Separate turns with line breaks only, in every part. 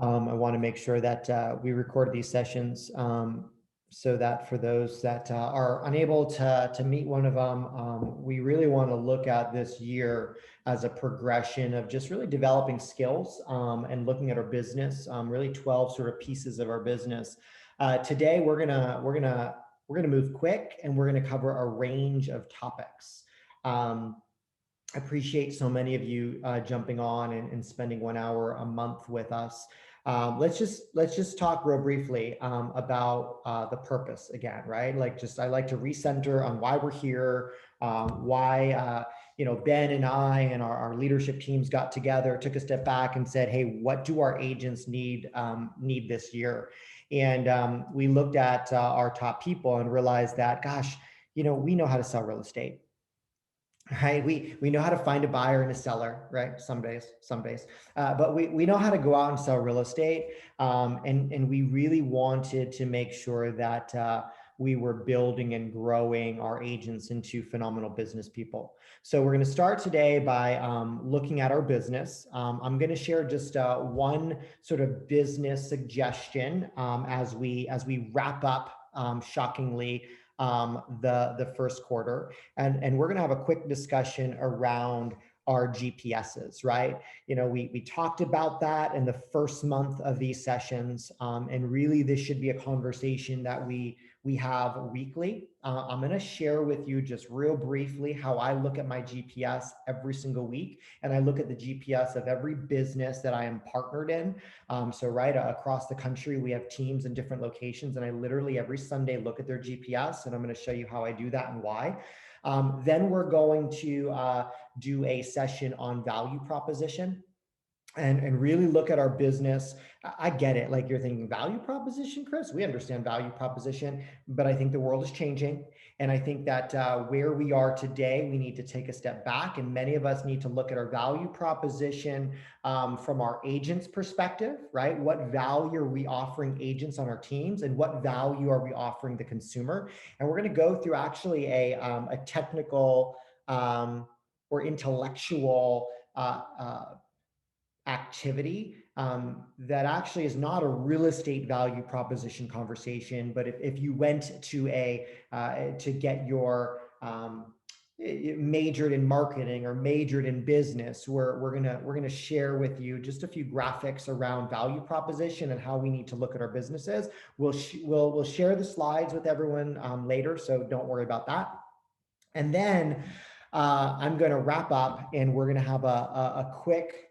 I want to make sure that we record these sessions so that for those that are unable to meet one of them, we really want to look at this year as a progression of just really developing skills and looking at our business, really 12 sort of pieces of our business. Today we're gonna move quick, and we're gonna cover a range of topics. I appreciate so many of you jumping on and spending 1 hour a month with us. Let's just talk real briefly about the purpose again, right? I like to recenter on why we're here, why Ben and I and our leadership teams got together, took a step back, and said, "Hey, what do our agents need this year?" And we looked at our top people and realized that, gosh, we know how to sell real estate. Right, we know how to find a buyer and a seller, right? Some days, but we know how to go out and sell real estate, and we really wanted to make sure that we were building and growing our agents into phenomenal business people. So we're going to start today by looking at our business. I'm going to share just one sort of business suggestion as we wrap up, shockingly, the first quarter, and we're going to have a quick discussion around our GPSs, right? We talked about that in the first month of these sessions, and really this should be a conversation that we have weekly. I'm going to share with you just real briefly how I look at my GPS every single week, and I look at the GPS of every business that I am partnered in. So right across the country, we have teams in different locations, and I literally every Sunday look at their GPS, and I'm going to show you how I do that and why. Then we're going to do a session on value proposition and really look at our business. I get it. Like, you're thinking value proposition, Chris? We understand value proposition, but I think the world is changing. And I think that where we are today, we need to take a step back, and many of us need to look at our value proposition from our agents' perspective, right? What value are we offering agents on our teams, and what value are we offering the consumer? And we're going to go through actually a technical or intellectual activity that actually is not a real estate value proposition conversation, but if you went to to get your majored in marketing or majored in business, we're gonna share with you just a few graphics around value proposition and how we need to look at our businesses. We'll share the slides with everyone later, so don't worry about that. And then I'm going to wrap up, and we're going to have a quick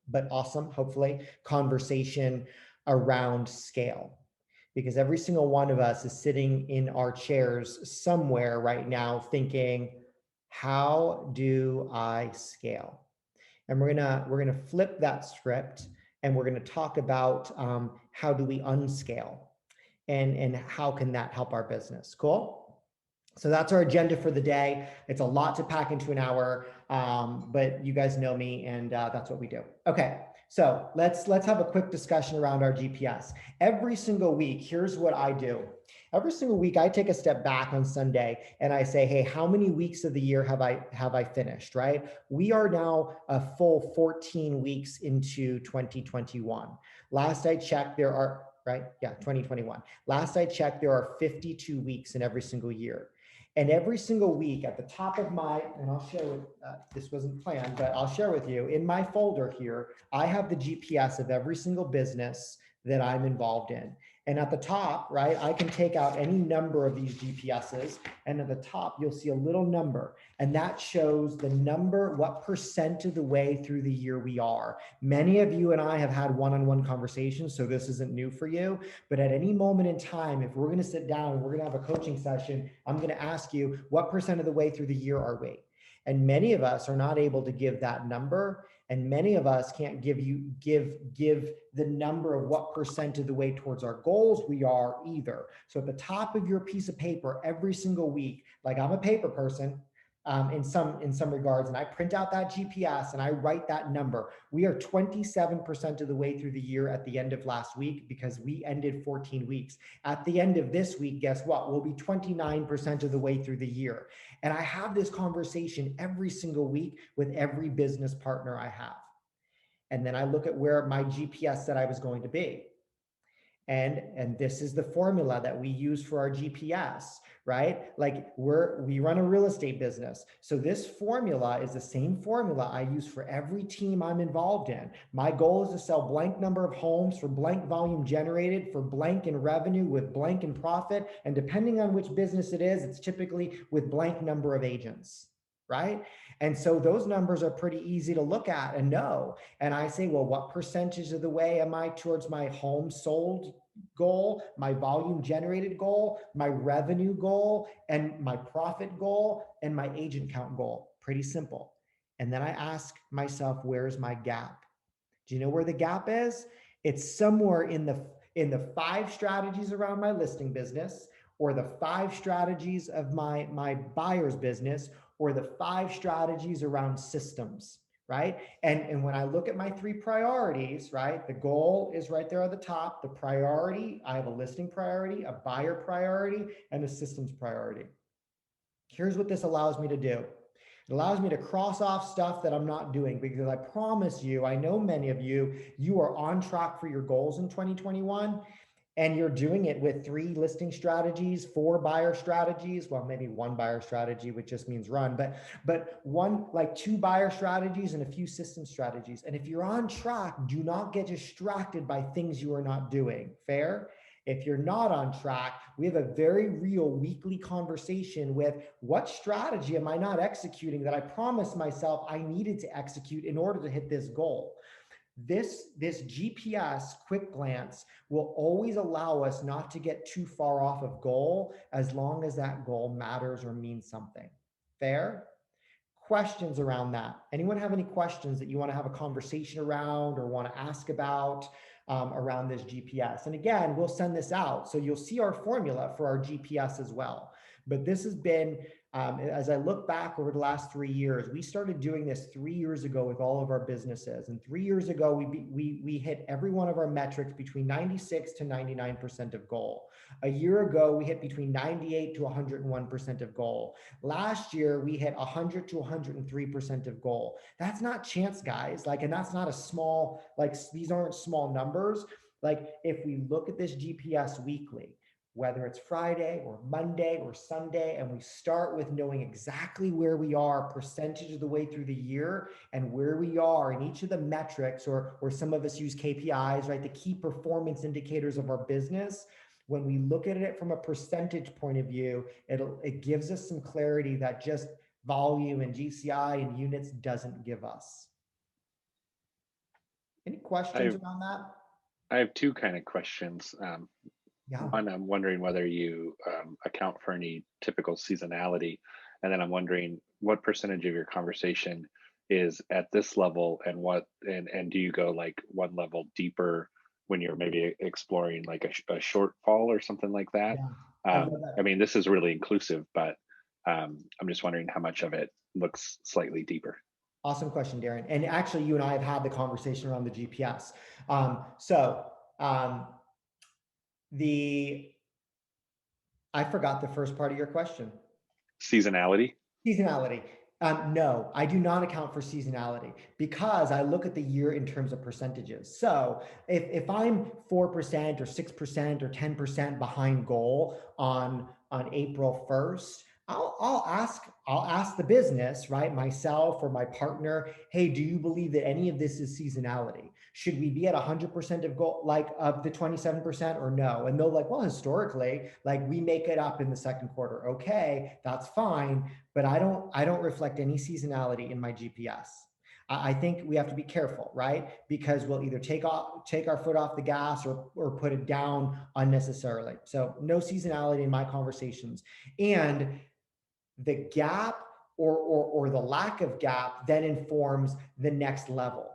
but awesome, hopefully, conversation around scale. Because every single one of us is sitting in our chairs somewhere right now thinking, how do I scale? And we're gonna flip that script, and we're going to talk about how do we unscale, and how can that help our business. Cool? So that's our agenda for the day. It's a lot to pack into an hour, but you guys know me, and that's what we do. Okay, so let's have a quick discussion around our GPS. Every single week, here's what I do. Every single week, I take a step back on Sunday, and I say, hey, how many weeks of the year have I finished, right? We are now a full 14 weeks into 2021. Last I checked, there are, right? Yeah, 2021. Last I checked, there are 52 weeks in every single year. And every single week at the top of my, and I'll share with, this wasn't planned, but I'll share with you, in my folder here, I have the GPS of every single business that I'm involved in. And at the top, right, I can take out any number of these GPSs, and at the top, you'll see a little number, and that shows the number, what percent of the way through the year we are. Many of you and I have had one-on-one conversations, so this isn't new for you, but at any moment in time, if we're gonna sit down and we're gonna have a coaching session, I'm gonna ask you, what percent of the way through the year are we? And many of us are not able to give that number, and many of us can't give the number of what percent of the way towards our goals we are either. So at the top of your piece of paper every single week, like, I'm a paper person in some regards, and I print out that GPS and I write that number. We are 27% of the way through the year at the end of last week, because we ended 14 weeks. At the end of this week, guess what? We'll be 29% of the way through the year. And I have this conversation every single week with every business partner I have. And then I look at where my GPS said I was going to be. And this is the formula that we use for our GPS, right? Like we run a real estate business. So this formula is the same formula I use for every team I'm involved in. My goal is to sell blank number of homes for blank volume generated for blank in revenue with blank in profit. And depending on which business it is, it's typically with blank number of agents, right? And so those numbers are pretty easy to look at and know. And I say, well, what percentage of the way am I towards my home sold goal, my volume generated goal, my revenue goal, and my profit goal, and my agent count goal? Pretty simple. And then I ask myself, where's my gap? Do you know where the gap is? It's somewhere in the 5 strategies around my listing business, or the 5 strategies of my buyer's business, or the 5 strategies around systems, right? And when I look at my 3 priorities, right, the goal is right there at the top. The priority, I have a listing priority, a buyer priority, and a systems priority. Here's what this allows me to do. It allows me to cross off stuff that I'm not doing, because I promise you, I know many of you, you are on track for your goals in 2021. And you're doing it with 3 listing strategies, 4 buyer strategies, well, maybe 1 buyer strategy, which just means run, but one, like 2 buyer strategies and a few system strategies. And if you're on track, do not get distracted by things you are not doing. Fair? If you're not on track, we have a very real weekly conversation with what strategy am I not executing that I promised myself I needed to execute in order to hit this goal. This GPS quick glance will always allow us not to get too far off of goal, as long as that goal matters or means something. Fair? Questions around that? Anyone have any questions that you want to have a conversation around or want to ask about around this GPS? And again, we'll send this out, so you'll see our formula for our GPS as well. But this has been, as I look back over the last 3 years, we started doing this 3 years ago with all of our businesses. And 3 years ago, we hit every one of our metrics between 96 to 99% of goal. A year ago, we hit between 98 to 101% of goal. Last year, we hit 100 to 103% of goal. That's not chance, guys. Like, and that's not a small, like, these aren't small numbers. Like, if we look at this GPS weekly, whether it's Friday or Monday or Sunday, and we start with knowing exactly where we are percentage of the way through the year and where we are in each of the metrics, or some of us use KPIs, right? The key performance indicators of our business. When we look at it from a percentage point of view, it gives us some clarity that just volume and GCI and units doesn't give us. Any questions around that?
I have 2 kind of questions.
Yeah.
One, I'm wondering whether you account for any typical seasonality, and then I'm wondering what percentage of your conversation is at this level, and do you go like one level deeper when you're maybe exploring like a shortfall or something like that?
Yeah. I love that.
I mean, this is really inclusive, but I'm just wondering how much of it looks slightly deeper.
Awesome question, Darren. And actually, you and I have had the conversation around the GPS. I forgot the first part of your question.
Seasonality?
Seasonality. No, I do not account for seasonality, because I look at the year in terms of percentages. So if I'm 4% or 6% or 10% behind goal on April 1st, I'll ask the business, right, myself or my partner, hey, do you believe that any of this is seasonality? Should we be at 100% of goal, like of the 27%, or no? And they'll like, well, historically, like we make it up in the second quarter. Okay, that's fine, but I don't reflect any seasonality in my GPS. I think we have to be careful, right? Because we'll either take our foot off the gas or put it down unnecessarily. So no seasonality in my conversations. And the gap or the lack of gap then informs the next level,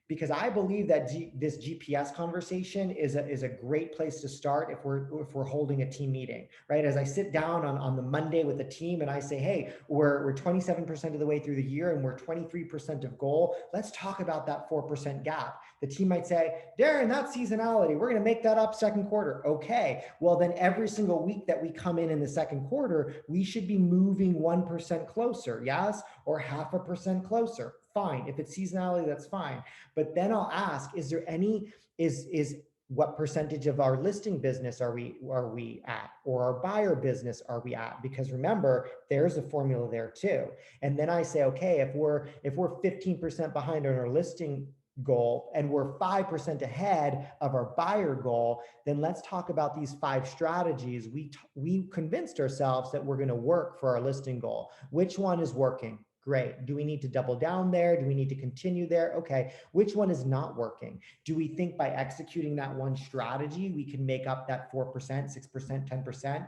because I believe that this GPS conversation is a great place to start if we're holding a team meeting, right? As I sit down on the Monday with the team and I say, hey, we're 27% of the way through the year and we're 23% of goal. Let's talk about that 4% gap. The team might say, Darren, that's seasonality. We're going to make that up second quarter. Okay. Well, then every single week that we come in the second quarter, we should be moving 1% closer. Yes. Or 0.5% closer. Fine. If it's seasonality, that's fine. But then I'll ask, is there any, is what percentage of our listing business are we at, or our buyer business are we at? Because remember, there's a formula there too. And then I say, okay, if we're 15% behind on our listing goal and we're 5% ahead of our buyer goal, then let's talk about these 5 strategies we convinced ourselves that we're going to work for our listing goal. Which one is working? Great. Do we need to double down there? Do we need to continue there? Okay. Which one is not working? Do we think by executing that one strategy, we can make up that 4%, 6%, 10%?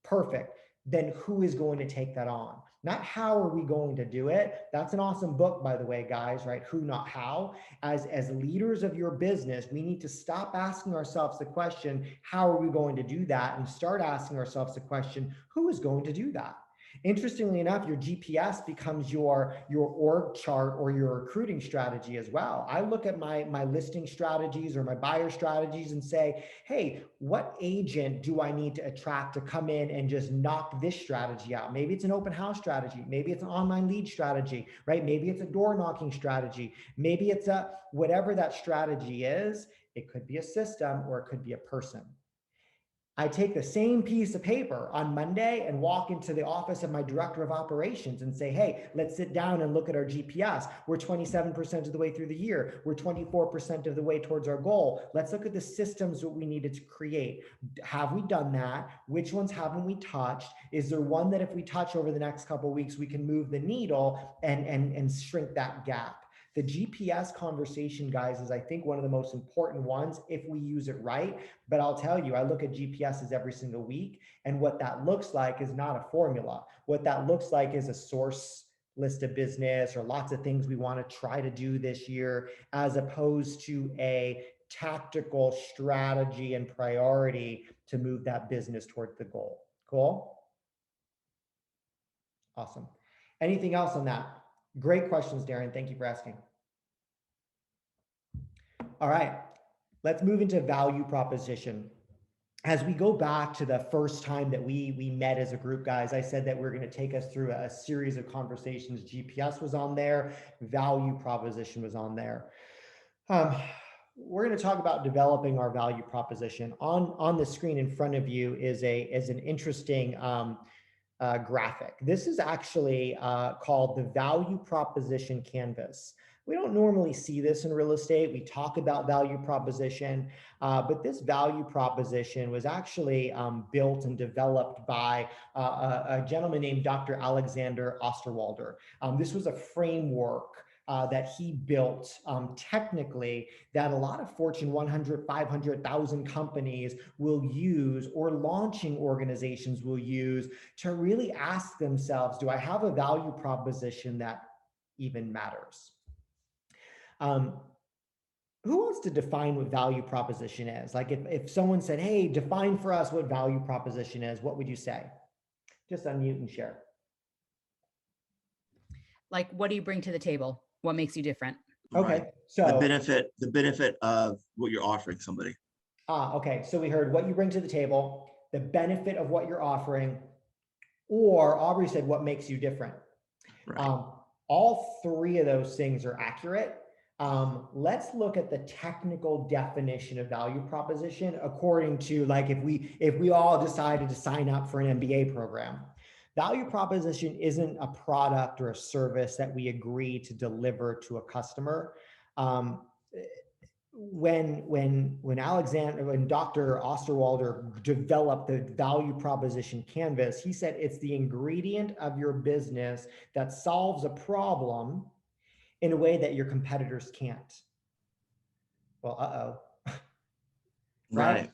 Perfect. Then who is going to take that on? Not how are we going to do it? That's an awesome book, by the way, guys, right? Who, not how. As leaders of your business, we need to stop asking ourselves the question, how are we going to do that? And start asking ourselves the question, who is going to do that? Interestingly enough, your GPS becomes your org chart or your recruiting strategy as well. I look at my listing strategies or my buyer strategies and say, hey, what agent do I need to attract to come in and just knock this strategy out? Maybe it's an open house strategy. Maybe it's an online lead strategy, right? Maybe it's a door knocking strategy. Maybe it's a whatever that strategy is. It could be a system or it could be a person. I take the same piece of paper on Monday and walk into the office of my director of operations and say, hey, let's sit down and look at our GPS. We're 27% of the way through the year. We're 24% of the way towards our goal. Let's look at the systems that we needed to create. Have we done that? Which ones haven't we touched? Is there one that if we touch over the next couple of weeks, we can move the needle and shrink that gap? The GPS conversation, guys, is I think one of the most important ones if we use it right. But I'll tell you, I look at GPSs every single week, and what that looks like is not a formula. What that looks like is a source list of business or lots of things we want to try to do this year, as opposed to a tactical strategy and priority to move that business towards the goal. Cool? Awesome. Anything else on that? Great questions, Darren. Thank you for asking. All right, let's move into value proposition. As we go back to the first time that we met as a group, guys, I said that we're going to take us through a series of conversations. GPS was on there, value proposition was on there. We're going to talk about developing our value proposition. On the screen in front of you is an interesting graphic. This is actually called the value proposition canvas. We don't normally see this in real estate. We talk about value proposition, but this value proposition was actually built and developed by a gentleman named Dr. Alexander Osterwalder. This was a framework that he built technically that a lot of Fortune 100, 500,000 companies will use, or launching organizations will use, to really ask themselves, do I have a value proposition that even matters? Who wants to define what value proposition is? Like if someone said, hey, define for us what value proposition is, what would you say? Just unmute and share.
Like, what do you bring to the table? What makes you different?
Okay,
Right.
so
the benefit of what you're offering somebody.
Okay, so we heard what you bring to the table, the benefit of what you're offering, or Aubrey said what makes you different.
Right.
All 3 of those things are accurate. Let's look at the technical definition of value proposition according to, like, if we all decided to sign up for an MBA program. Value proposition isn't a product or a service that we agree to deliver to a customer. When Dr. Osterwalder developed the value proposition canvas, he said it's the ingredient of your business that solves a problem in a way that your competitors can't. Well, right?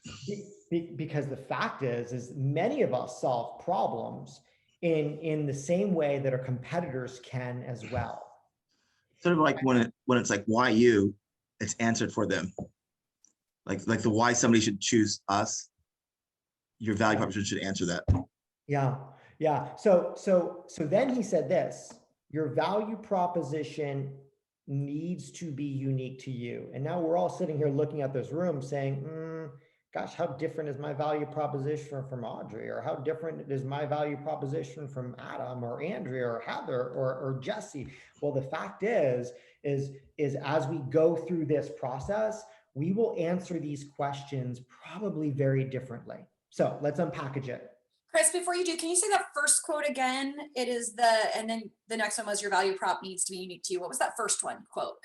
Because the fact is many of us solve problems in the same way that our competitors can as well.
Sort of like when it's like, why you, it's answered for them. Like the why somebody should choose us, your value proposition should answer that.
Yeah. So then he said this, your value proposition needs to be unique to you. And now we're all sitting here looking at this room saying, gosh, how different is my value proposition from Audrey, or how different is my value proposition from Adam or Andrea or Heather or Jesse? Well, the fact is as we go through this process, we will answer these questions probably very differently. So let's unpackage it.
Chris, before you do, can you say that first quote again? It is and then the next one was your value prop needs to be unique to you. What was that first one quote?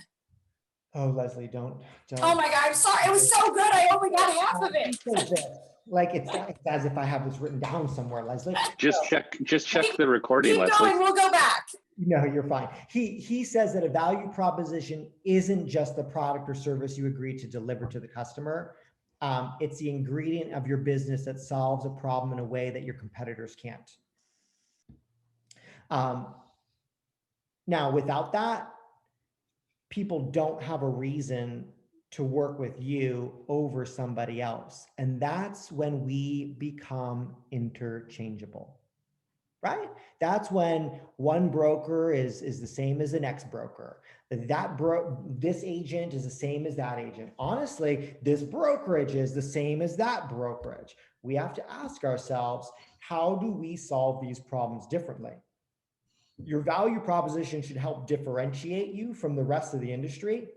Oh, Leslie, don't.
Oh my God, I'm sorry. It was so good. I only got half of it.
Like it's as if I have this written down somewhere, Leslie.
Just check the recording,
Keep
Leslie.
going, we'll go back.
No, you're fine. He says that a value proposition isn't just the product or service you agree to deliver to the customer. It's the ingredient of your business that solves a problem in a way that your competitors can't. Now, without that, people don't have a reason to work with you over somebody else. And that's when we become interchangeable, right? That's when one broker is the same as the next broker. This agent is the same as that agent. Honestly, this brokerage is the same as that brokerage. We have to ask ourselves, how do we solve these problems differently? Your value proposition should help differentiate you from the rest of the industry.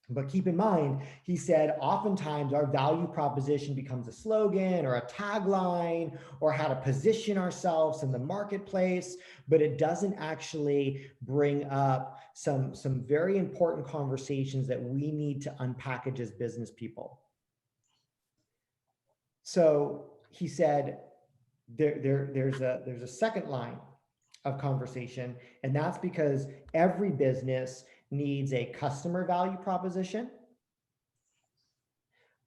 But keep in mind, he said, oftentimes our value proposition becomes a slogan or a tagline or how to position ourselves in the marketplace, but it doesn't actually bring up some very important conversations that we need to unpackage as business people. So he said, there's a second line of conversation, and that's because every business needs a customer value proposition,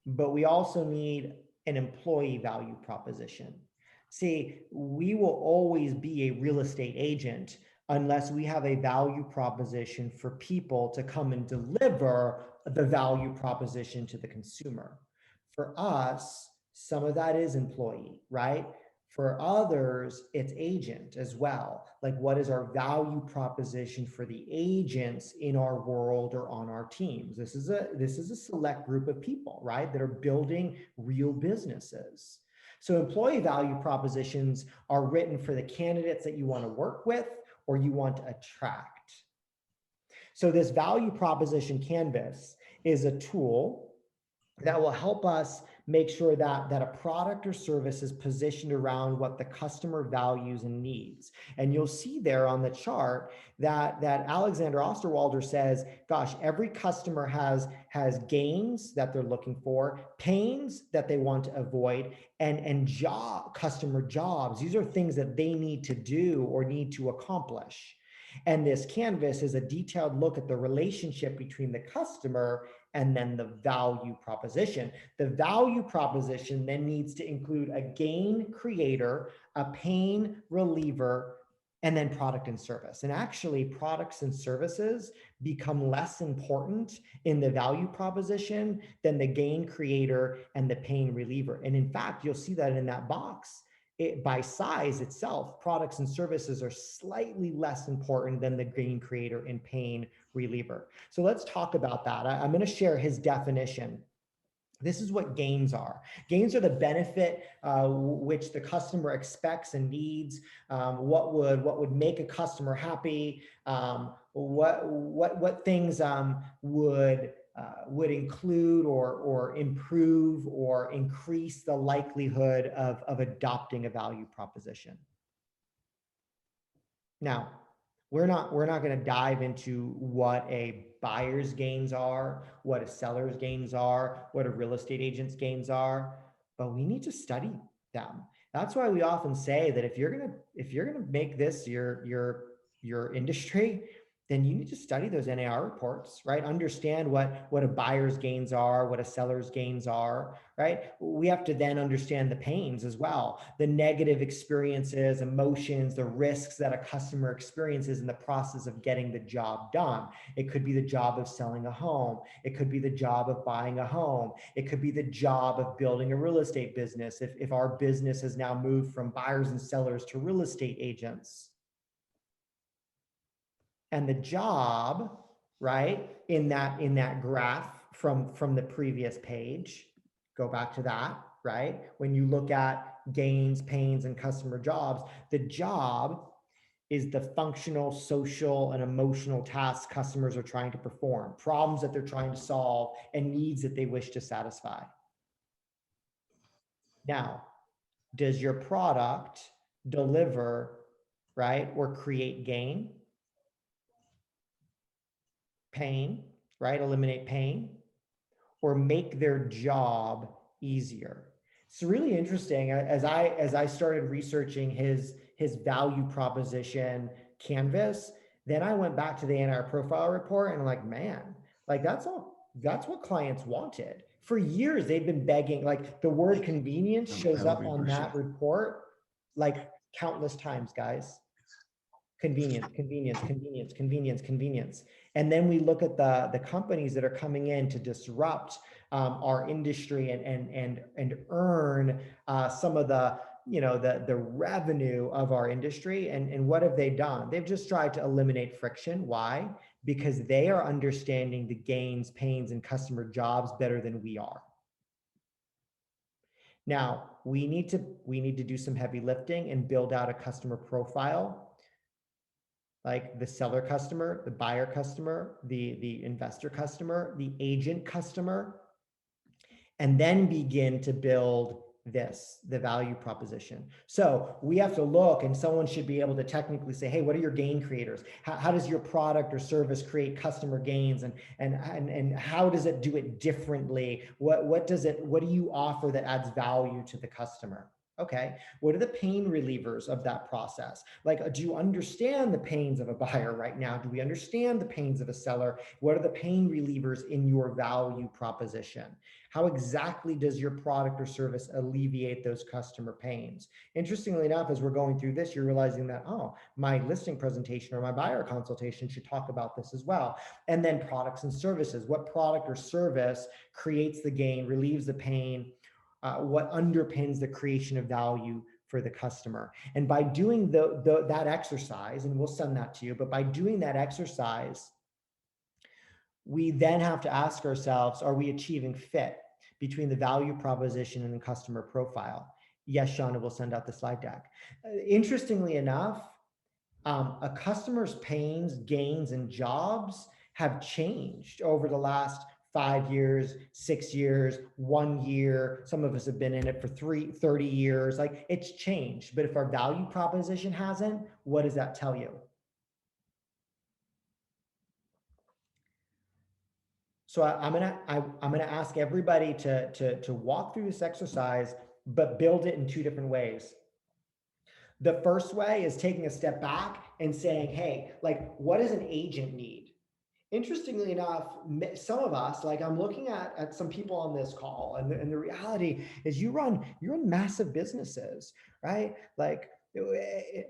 but we also need an employee value proposition. See, we will always be a real estate agent unless we have a value proposition for people to come and deliver the value proposition to the consumer. For us, some of that is employee, right? For others, it's agent as well. Like, what is our value proposition for the agents in our world or on our teams? This is a select group of people, right, that are building real businesses. So employee value propositions are written for the candidates that you want to work with or you want to attract. So this value proposition canvas is a tool that will help us make sure that a product or service is positioned around what the customer values and needs. And you'll see there on the chart that Alexander Osterwalder says, gosh, every customer has gains that they're looking for, pains that they want to avoid, and customer jobs. These are things that they need to do or need to accomplish. And this canvas is a detailed look at the relationship between the customer and then the value proposition. The value proposition then needs to include a gain creator, a pain reliever, and then product and service. And actually, products and services become less important in the value proposition than the gain creator and the pain reliever. And in fact, you'll see that in that box. By size itself, products and services are slightly less important than the gain creator and pain reliever. So let's talk about that. I'm going to share his definition. This is what gains are. Gains are the benefit which the customer expects and needs. What would make a customer happy? What things would include or improve or increase the likelihood of adopting a value proposition. Now, we're not going to dive into what a buyer's gains are, what a seller's gains are, what a real estate agent's gains are, but we need to study them. That's why we often say that if you're gonna make this your industry, then you need to study those NAR reports, right? Understand what a buyer's gains are, what a seller's gains are, right? We have to then understand the pains as well, the negative experiences, emotions, the risks that a customer experiences in the process of getting the job done. It could be the job of selling a home. It could be the job of buying a home. It could be the job of building a real estate business. If our business has now moved from buyers and sellers to real estate agents. And the job, right, in that graph from the previous page, Go back to that, right? When you look at gains, pains, and customer jobs, the job is the functional, social, and emotional tasks customers are trying to perform, problems that they're trying to solve, and needs that they wish to satisfy. Now, does your product deliver, right, or create gain, pain, right, eliminate pain, or make their job easier? It's really interesting. As I started researching his value proposition canvas, then I went back to the NR profile report and I'm like, man, like that's what clients wanted. For years, they've been begging, like the word convenience shows up on that report like countless times, guys. Convenience, convenience, convenience, convenience, convenience. And then we look at the companies that are coming in to disrupt our industry and earn some of the the revenue of our industry. And what have they done? They've just tried to eliminate friction. Why? Because they are understanding the gains, pains, and customer jobs better than we are. Now, we need to do some heavy lifting and build out a customer profile, like the seller customer, the buyer customer, the investor customer, the agent customer, and then begin to build the value proposition. So we have to look, and someone should be able to technically say, hey, what are your gain creators? How does your product or service create customer gains? And how does it do it differently? What do you offer that adds value to the customer? Okay, what are the pain relievers of that process? Like, do you understand the pains of a buyer right now? Do we understand the pains of a seller? What are the pain relievers in your value proposition? How exactly does your product or service alleviate those customer pains? Interestingly enough, as we're going through this, you're realizing that, oh, my listing presentation or my buyer consultation should talk about this as well. And then products and services. What product or service creates the gain, relieves the pain? What underpins the creation of value for the customer? And by doing that exercise, and we'll send that to you, but by doing that exercise, we then have to ask ourselves, are we achieving fit between the value proposition and the customer profile? Yes, Shauna, we'll send out the slide deck. Interestingly enough, a customer's pains, gains, and jobs have changed over the last 5 years, 6 years, 1 year. Some of us have been in it for 30 years. Like, it's changed. But if our value proposition hasn't, what does that tell you? So I'm gonna ask everybody to walk through this exercise, but build it in 2 different ways. The first way is taking a step back and saying, hey, like, what does an agent need? Interestingly enough, some of us, like I'm looking at some people on this call, and the reality is you run massive businesses, right? Like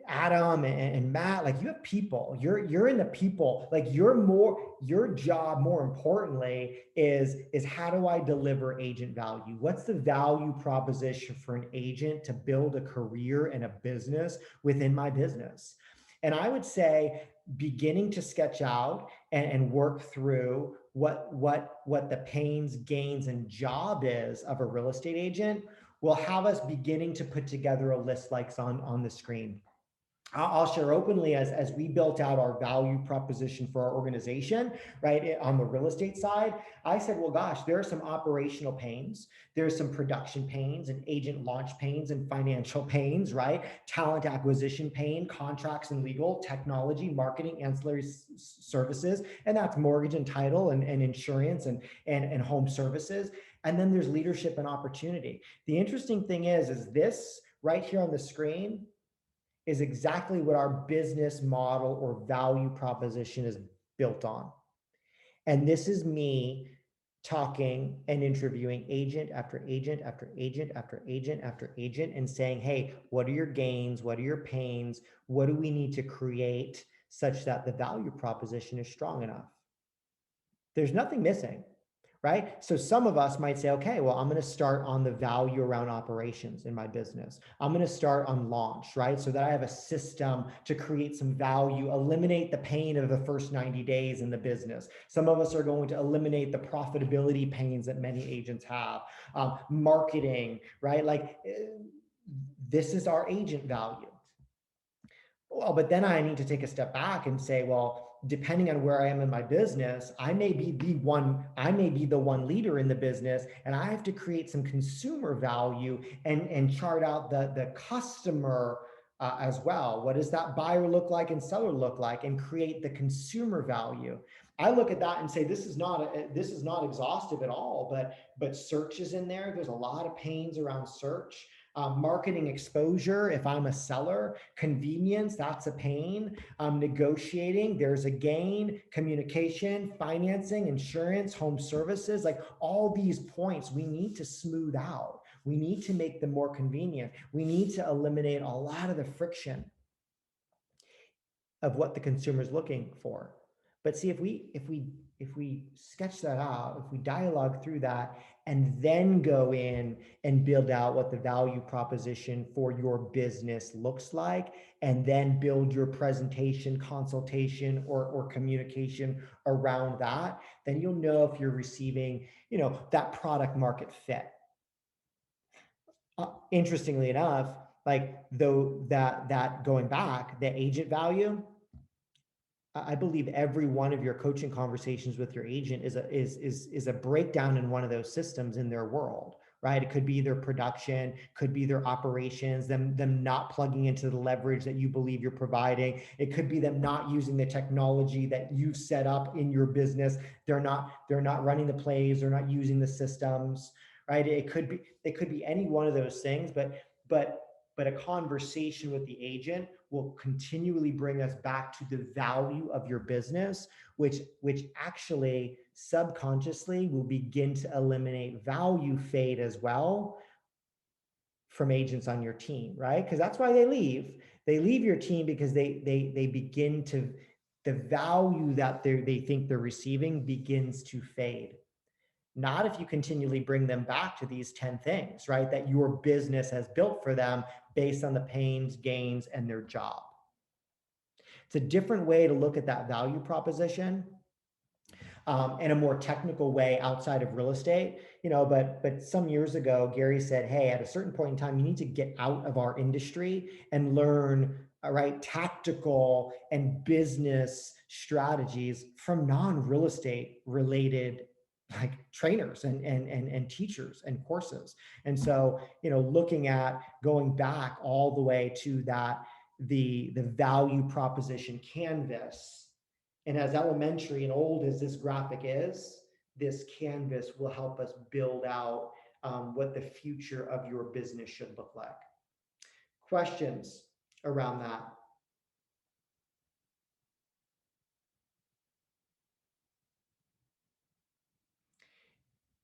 Adam and Matt, like you have people, you're in the people, like your job more importantly is how do I deliver agent value? What's the value proposition for an agent to build a career and a business within my business? And I would say beginning to sketch out and work through what the pains, gains, and job is of a real estate agent will have us beginning to put together a list like on the screen. I'll share openly as we built out our value proposition for our organization, right? On the real estate side, I said, well, gosh, there are some operational pains. There's some production pains and agent launch pains and financial pains, right? Talent acquisition pain, contracts and legal, technology, marketing, ancillary services. And that's mortgage and title and insurance and home services. And then there's leadership and opportunity. The interesting thing is this right here on the screen is exactly what our business model or value proposition is built on. And this is me talking and interviewing agent after agent after agent after agent after agent and saying, hey, what are your gains? What are your pains? What do we need to create such that the value proposition is strong enough? There's nothing missing, right? So some of us might say, okay, well, I'm going to start on the value around operations in my business. I'm going to start on launch, right? So that I have a system to create some value, eliminate the pain of the first 90 days in the business. Some of us are going to eliminate the profitability pains that many agents have. Marketing, right? Like this is our agent value. Well, but then I need to take a step back and say, well, depending on where I am in my business, I may be the one leader in the business, and I have to create some consumer value and chart out the customer as well. What does that buyer look like and seller look like, and create the consumer value. I look at that and say, this is not exhaustive at all, but search is in there. There's a lot of pains around search. Marketing exposure, if I'm a seller, convenience, that's a pain. Negotiating, there's a gain. Communication, financing, insurance, home services, like all these points we need to smooth out. We need to make them more convenient. We need to eliminate a lot of the friction of what the consumer is looking for. But see, if we sketch that out, if we dialogue through that, and then go in and build out what the value proposition for your business looks like, and then build your presentation, consultation, or communication around that, then you'll know if you're receiving, that product market fit. Interestingly enough, like though that going back, the agent value, I believe every one of your coaching conversations with your agent is a breakdown in one of those systems in their world, right? It could be their production, could be their operations, them not plugging into the leverage that you believe you're providing. It could be them not using the technology that you've set up in your business. They're not running the plays, they're not using the systems, right? It could be any one of those things, but a conversation with the agent will continually bring us back to the value of your business, which actually subconsciously will begin to eliminate value fade as well from agents on your team, right? Because that's why they leave. They leave your team because they begin to, the value that they think they're receiving begins to fade. Not if you continually bring them back to these 10 things, right? That your business has built for them based on the pains, gains, and their job. It's a different way to look at that value proposition in a more technical way outside of real estate, but some years ago, Gary said, hey, at a certain point in time, you need to get out of our industry and learn, right, tactical and business strategies from non-real estate related like trainers and teachers and courses. And so, looking at going back all the way to that, the value proposition canvas, and as elementary and old as this graphic is, this canvas will help us build out what the future of your business should look like. Questions around that?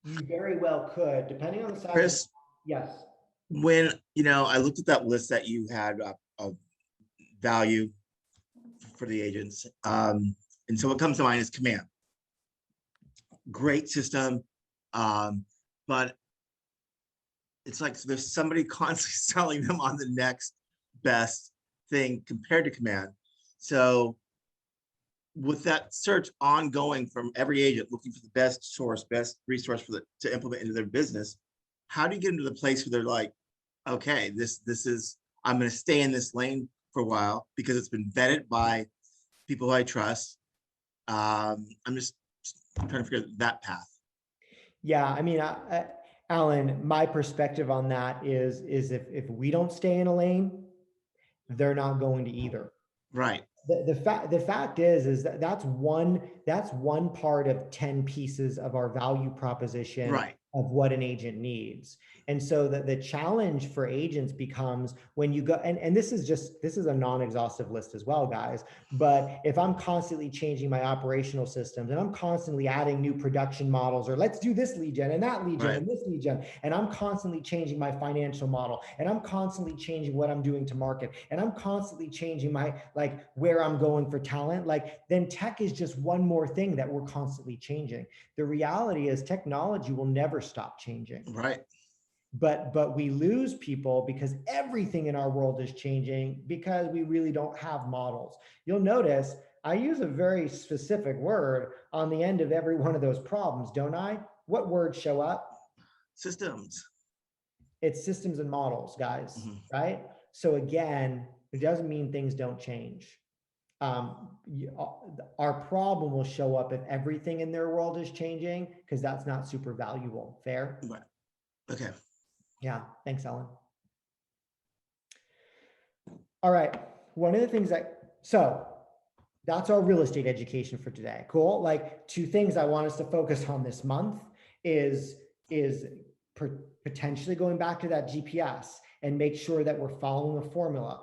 You very well could, depending on the size.
Chris,
Yes.
when I looked at that list that you had of value for the agents, and so what comes to mind is Command. Great system, but it's like there's somebody constantly selling them on the next best thing compared to Command. So with that search ongoing from every agent looking for the best source, best resource to implement into their business, how do you get into the place where they're like, okay, this is, I'm going to stay in this lane for a while because it's been vetted by people who I trust. I'm just trying to figure out that path.
Yeah, I mean, Alan, my perspective on that is if we don't stay in a lane, they're not going to either.
Right.
The fact is that's one part of 10 pieces of our value proposition.
Right.
of what an agent needs. And so the challenge for agents becomes when you go, and this is a non-exhaustive list as well, guys. But if I'm constantly changing my operational systems and I'm constantly adding new production models, or let's do this lead gen and that lead gen
Right.
and this lead gen, and I'm constantly changing my financial model, and I'm constantly changing what I'm doing to market, and I'm constantly changing my, like, where I'm going for talent, like, then tech is just one more thing that we're constantly changing. The reality is technology will never stop changing.
Right.
But we lose people because everything in our world is changing because we really don't have models. You'll notice I use a very specific word on the end of every one of those problems, don't I? What words show up?
Systems.
It's systems and models, guys,
Mhm.
right? So again, it doesn't mean things don't change. Our problem will show up if everything in their world is changing, because that's not super valuable. Fair?
Right. Okay.
Yeah. Thanks, Ellen. All right. One of the things so that's our real estate education for today. Cool. Like, two things I want us to focus on this month is potentially going back to that GPS and make sure that we're following a formula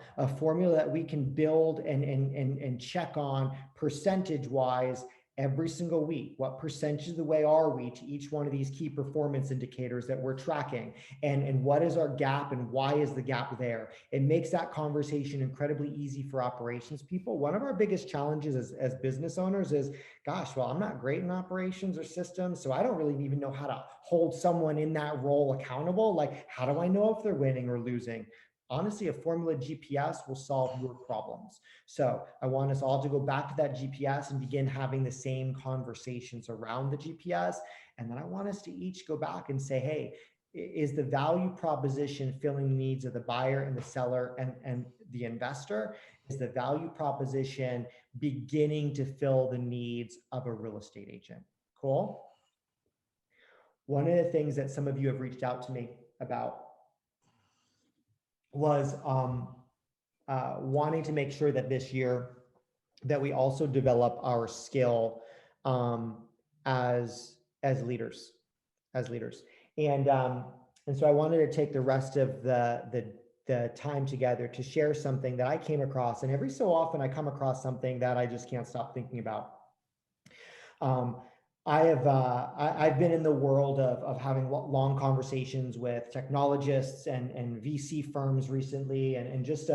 that we can build and check on percentage wise every single week. What percentage of the way are we to each one of these key performance indicators that we're tracking? And what is our gap and why is the gap there? It makes that conversation incredibly easy for operations people. One of our biggest challenges as business owners is, gosh, well, I'm not great in operations or systems, so I don't really even know how to hold someone in that role accountable. Like, how do I know if they're winning or losing? Honestly, a formula GPS will solve your problems. So I want us all to go back to that GPS and begin having the same conversations around the GPS. And then I want us to each go back and say, hey, is the value proposition filling the needs of the buyer and the seller and the investor? Is the value proposition beginning to fill the needs of a real estate agent? Cool. One of the things that some of you have reached out to me about was wanting to make sure that this year that we also develop our skill as leaders, and so I wanted to take the rest of the time together to share something that I came across, and every so often I come across something that I just can't stop thinking about. I've been in the world of having long conversations with technologists and VC firms recently, and just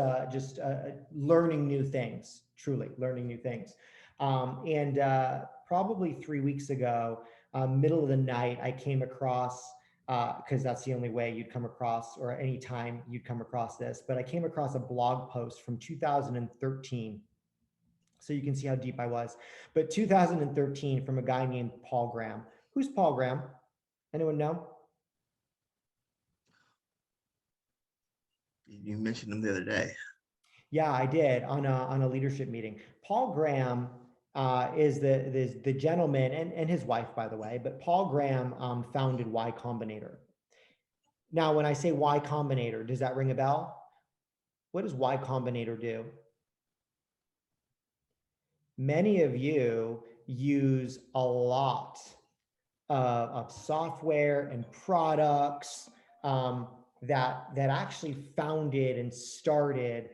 learning new things, truly learning new things. Probably 3 weeks ago, middle of the night, I came across, because that's the only way you'd come across, or any time you'd come across this, but I came across a blog post from 2013. So you can see how deep I was. But 2013, from a guy named Paul Graham. Who's Paul Graham? Anyone know?
You mentioned them the other day.
Yeah, I did on a leadership meeting. Paul Graham is the gentleman, and his wife, by the way, but Paul Graham founded Y Combinator. Now, when I say Y Combinator, does that ring a bell? What does Y Combinator do? Many of you use a lot of software and products that actually founded and started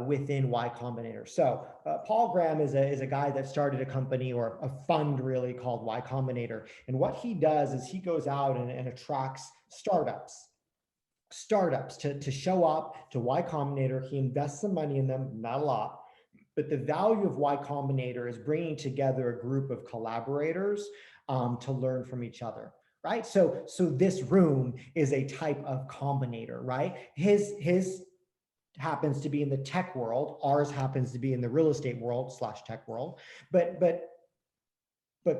within Y Combinator. So Paul Graham is a guy that started a company, or a fund really, called Y Combinator. And what he does is he goes out and attracts startups to show up to Y Combinator. He invests some money in them, not a lot. But the value of Y Combinator is bringing together a group of collaborators to learn from each other, right? So this room is a type of combinator, right? His happens to be in the tech world. Ours happens to be in the real estate world / tech world. But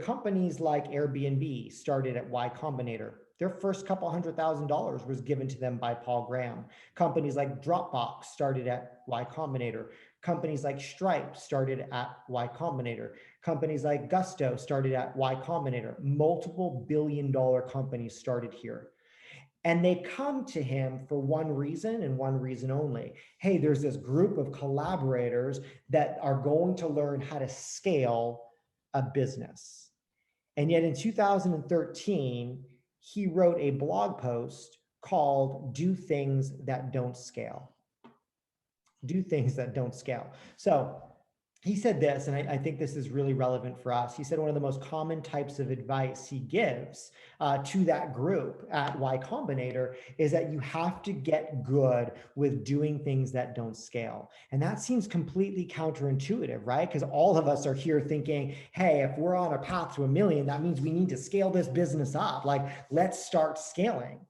companies like Airbnb started at Y Combinator. Their first couple $100,000 was given to them by Paul Graham. Companies like Dropbox started at Y Combinator. Companies like Stripe started at Y Combinator. Companies like Gusto started at Y Combinator. Multiple billion-dollar companies started here. And they come to him for one reason and one reason only. Hey, there's this group of collaborators that are going to learn how to scale a business. And yet in 2013, he wrote a blog post called Do Things That Don't Scale. Do things that don't scale. So he said this, and I think this is really relevant for us. He said one of the most common types of advice he gives to that group at Y Combinator is that you have to get good with doing things that don't scale. And that seems completely counterintuitive, right? Because all of us are here thinking, hey, if we're on a path to $1 million, that means we need to scale this business up. Like, let's start scaling.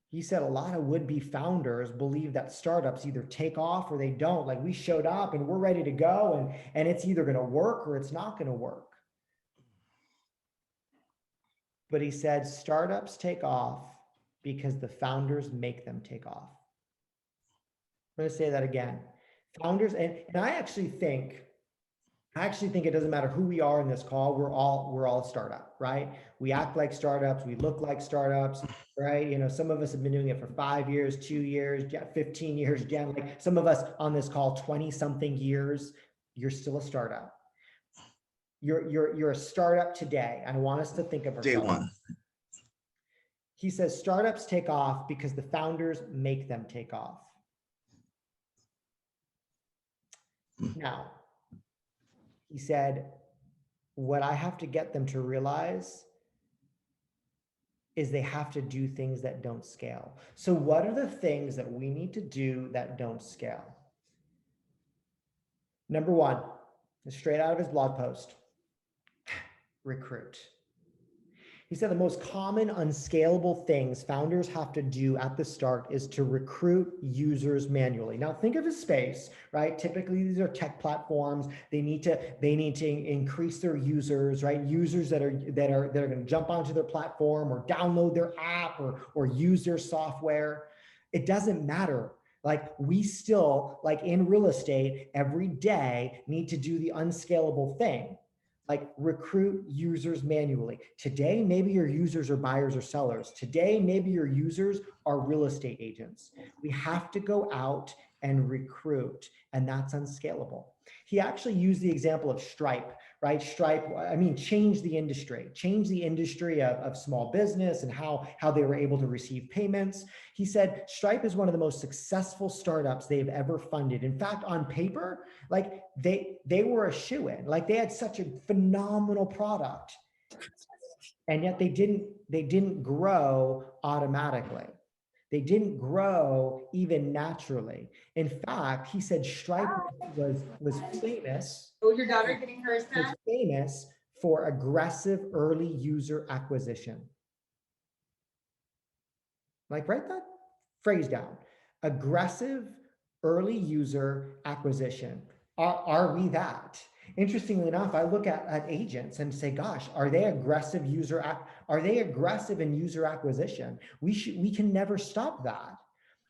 He said a lot of would-be founders believe that startups either take off or they don't. Like, we showed up and we're ready to go, and it's either going to work or it's not going to work. But he said startups take off because the founders make them take off. I'm going to say that again. Founders, and I actually think it doesn't matter who we are in this call. We're all a startup, right? We act like startups. We look like startups, right? You know, some of us have been doing it for 5 years, 2 years, 15 years. Again, like some of us on this call, 20 something years. You're still a startup. You're a startup today. I want us to think of ourselves.
Day one.
He says startups take off because the founders make them take off. Now, he said, what I have to get them to realize is they have to do things that don't scale. So what are the things that we need to do that don't scale? Number one, straight out of his blog post, recruit. He said the most common unscalable things founders have to do at the start is to recruit users manually. Now think of a space, right? Typically these are tech platforms. They need to increase their users, right? Users that are going to jump onto their platform or download their app or use their software. It doesn't matter. Like, we still, like in real estate, every day need to do the unscalable thing. Like, recruit users manually. Today, maybe your users are buyers or sellers. Today, maybe your users are real estate agents. We have to go out and recruit, and that's unscalable. He actually used the example of Stripe, right? Stripe, I mean, change the industry of small business and how they were able to receive payments. He said Stripe is one of the most successful startups they've ever funded. In fact, on paper, like they were a shoo-in, like they had such a phenomenal product, and yet they didn't grow automatically. They didn't grow even naturally. In fact, he said Stripe was famous.
Oh, your daughter getting her
Was
snack?
famous for aggressive early user acquisition. Like, write that phrase down. Aggressive early user acquisition. Are we that? Interestingly enough, I look at agents and say, gosh, are they aggressive in user acquisition? We can never stop that.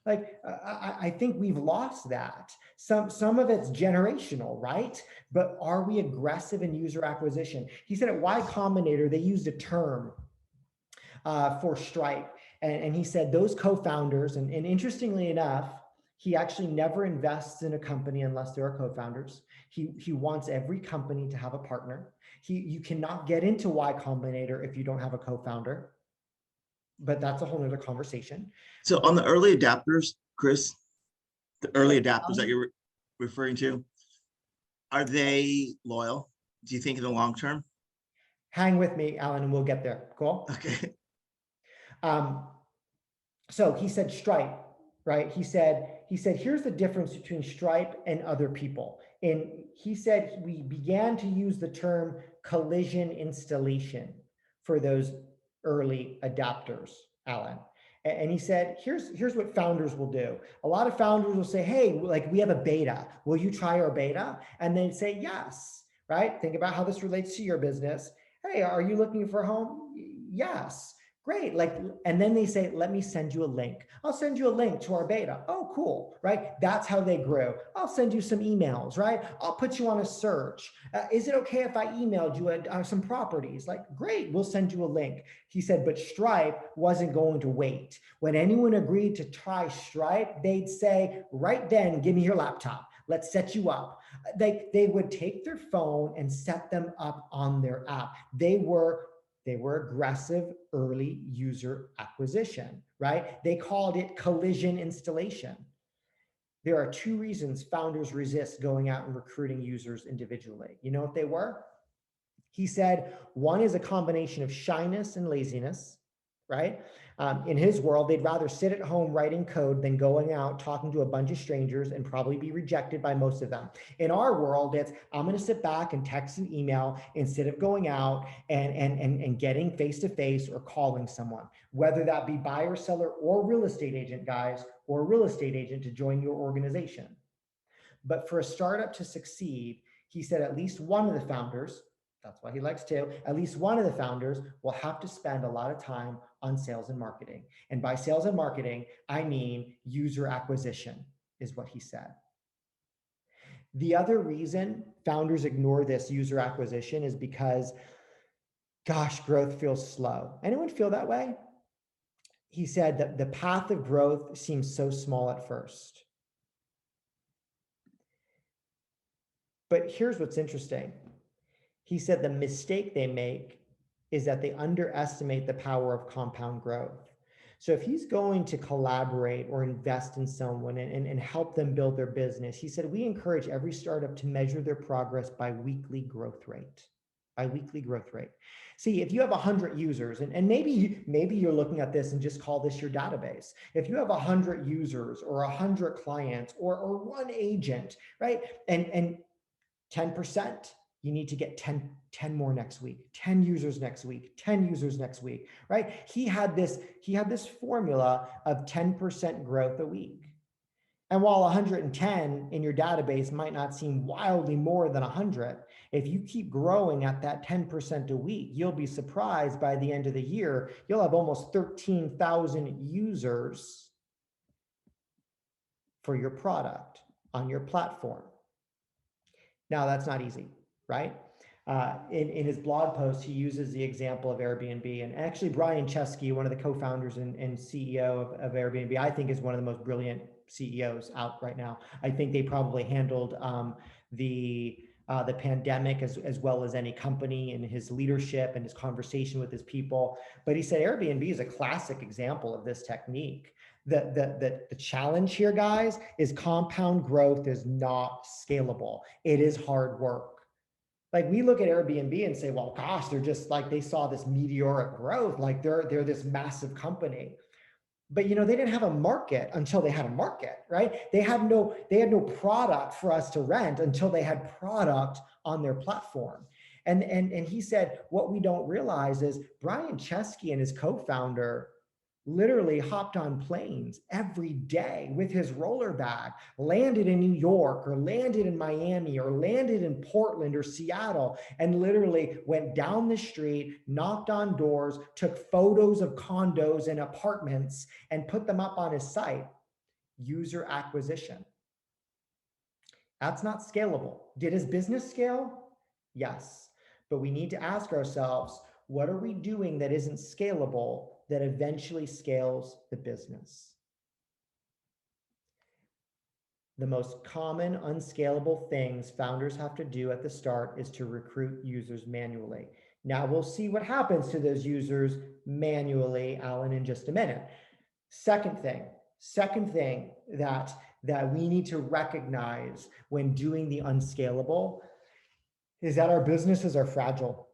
Like, I think we've lost that. Some of it's generational, right? But are we aggressive in user acquisition? He said at Y Combinator, they used a term for Stripe. And he said those co-founders, and interestingly enough, he actually never invests in a company unless there are co-founders. He wants every company to have a partner. You cannot get into Y Combinator if you don't have a co-founder, but that's a whole nother conversation.
So on the early adapters, Chris, the early adapters that you're referring to, are they loyal? Do you think in the long term?
Hang with me, Alan, and we'll get there. Cool?
Okay.
So he said Stripe, right? He said, here's the difference between Stripe and other people. And he said, we began to use the term collision installation for those early adapters, Alan. And he said, here's what founders will do. A lot of founders will say, hey, like, we have a beta. Will you try our beta? And then say yes, right? Think about how this relates to your business. Hey, are you looking for a home? Yes. Great. Like, and then they say, let me send you a link. I'll send you a link to our beta. Oh, cool. Right. That's how they grew. I'll send you some emails, right? I'll put you on a search. Is it okay if I emailed you some properties? Like, great, we'll send you a link. He said, but Stripe wasn't going to wait. When anyone agreed to try Stripe, they'd say, right then, give me your laptop. Let's set you up. They would take their phone and set them up on their app. They were They were aggressive early user acquisition, right? They called it collision installation. There are two reasons founders resist going out and recruiting users individually. You know what they were? He said one is a combination of shyness and laziness, right? In his world, they'd rather sit at home writing code than going out talking to a bunch of strangers and probably be rejected by most of them. In our world, it's I'm going to sit back and text an email instead of going out and getting face-to-face or calling someone, whether that be buyer, seller, or real estate agent, guys, or real estate agent to join your organization. But for a startup to succeed, he said at least one of the founders, that's why he likes to, at least one of the founders will have to spend a lot of time on sales and marketing. And by sales and marketing, I mean user acquisition, is what he said. The other reason founders ignore this user acquisition is because, gosh, growth feels slow. Anyone feel that way? He said that the path of growth seems so small at first. But here's what's interesting. He said the mistake they make is that they underestimate the power of compound growth. So if he's going to collaborate or invest in someone and help them build their business, he said, we encourage every startup to measure their progress by weekly growth rate. By weekly growth rate. See, if you have 100 users, and maybe you're looking at this and just call this your database. If you have 100 users or 100 clients or one agent, right? And 10%, you need to get 10 more next week, 10 users next week, 10 users next week, right? He had this formula of 10% growth a week. And while 110 in your database might not seem wildly more than 100, if you keep growing at that 10% a week, you'll be surprised by the end of the year, you'll have almost 13,000 users for your product on your platform. Now, that's not easy, right? In his blog post, he uses the example of Airbnb. And actually, Brian Chesky, one of the co-founders and CEO of Airbnb, I think is one of the most brilliant CEOs out right now. I think they probably handled the pandemic as well as any company, in his leadership and his conversation with his people. But he said Airbnb is a classic example of this technique. The challenge here, guys, is compound growth is not scalable. It is hard work. Like we look at Airbnb and say, well, gosh, they're just like, they saw this meteoric growth, like they're this massive company. But you know, they didn't have a market until they had a market, right? They had no product for us to rent until they had product on their platform. And he said, what we don't realize is Brian Chesky and his co-founder literally hopped on planes every day with his roller bag, landed in New York or landed in Miami or landed in Portland or Seattle, and literally went down the street, knocked on doors, took photos of condos and apartments and put them up on his site. User acquisition. That's not scalable. Did his business scale? Yes. But we need to ask ourselves, what are we doing that isn't scalable that eventually scales the business? The most common unscalable things founders have to do at the start is to recruit users manually. Now we'll see what happens to those users manually, Alan, in just a minute. Second thing that we need to recognize when doing the unscalable is that our businesses are fragile.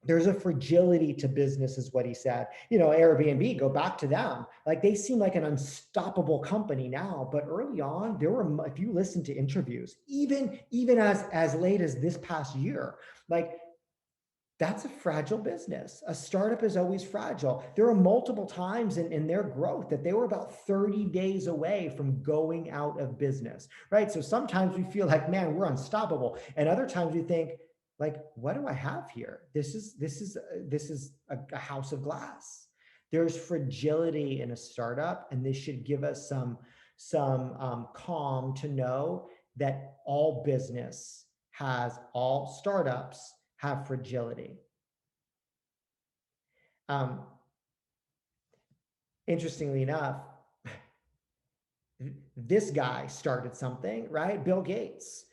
There's a fragility to business, is what he said. You know, Airbnb, go back to them. Like they seem like an unstoppable company now, but early on, there were, if you listen to interviews, even as late as this past year, like that's a fragile business. A startup is always fragile. There are multiple times in their growth that they were about 30 days away from going out of business, right? So sometimes we feel like, man, we're unstoppable. And other times we think, like, what do I have here? This is a house of glass. There's fragility in a startup, and this should give us some calm to know that all startups have fragility. Interestingly enough, this guy started something, right? Bill Gates.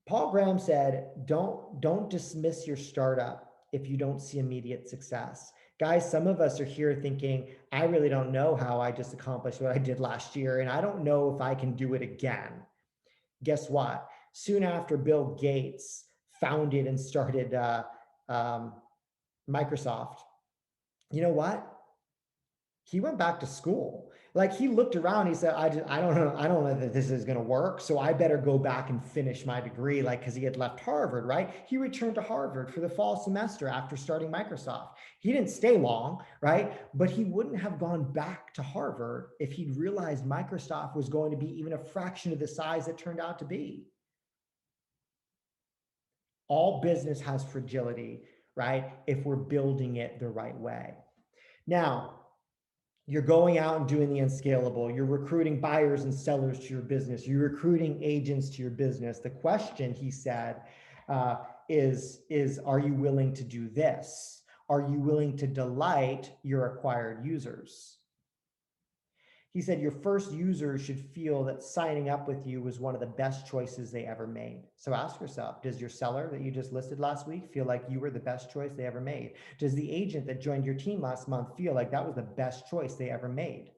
Paul Graham said, don't dismiss your startup if you don't see immediate success. Guys, some of us are here thinking, I really don't know how I just accomplished what I did last year, and I don't know if I can do it again. Guess what? Soon after Bill Gates founded and started Microsoft, you know what? He went back to school. Like he looked around, he said, I don't know that this is going to work. So I better go back and finish my degree. Like, cause he had left Harvard, right? He returned to Harvard for the fall semester after starting Microsoft. He didn't stay long, right? But he wouldn't have gone back to Harvard if he'd realized Microsoft was going to be even a fraction of the size it turned out to be. All business has fragility, right? If we're building it the right way. Now, you're going out and doing the unscalable. You're recruiting buyers and sellers to your business. You're recruiting agents to your business. The question, he said, is are you willing to do this? Are you willing to delight your acquired users? He said your first users should feel that signing up with you was one of the best choices they ever made. So ask yourself, does your seller that you just listed last week feel like you were the best choice they ever made? Does the agent that joined your team last month feel like that was the best choice they ever made?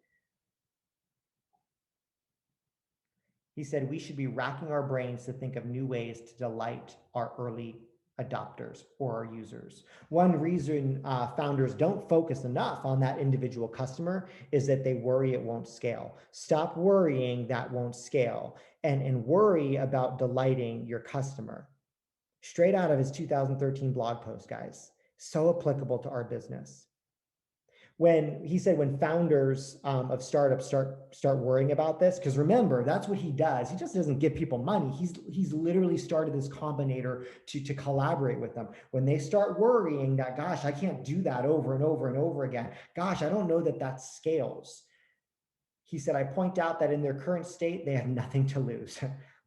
He said we should be racking our brains to think of new ways to delight our early adopters or our users. One reason founders don't focus enough on that individual customer is that they worry it won't scale. Stop worrying that won't scale and worry about delighting your customer. Straight out of his 2013 blog post, guys. So applicable to our business. When he said when founders of startups start worrying about this, because remember, that's what he does. He just doesn't give people money. He's literally started this Combinator to collaborate with them. When they start worrying that, gosh, I can't do that over and over and over again. Gosh, I don't know that scales. He said, I point out that in their current state, they have nothing to lose.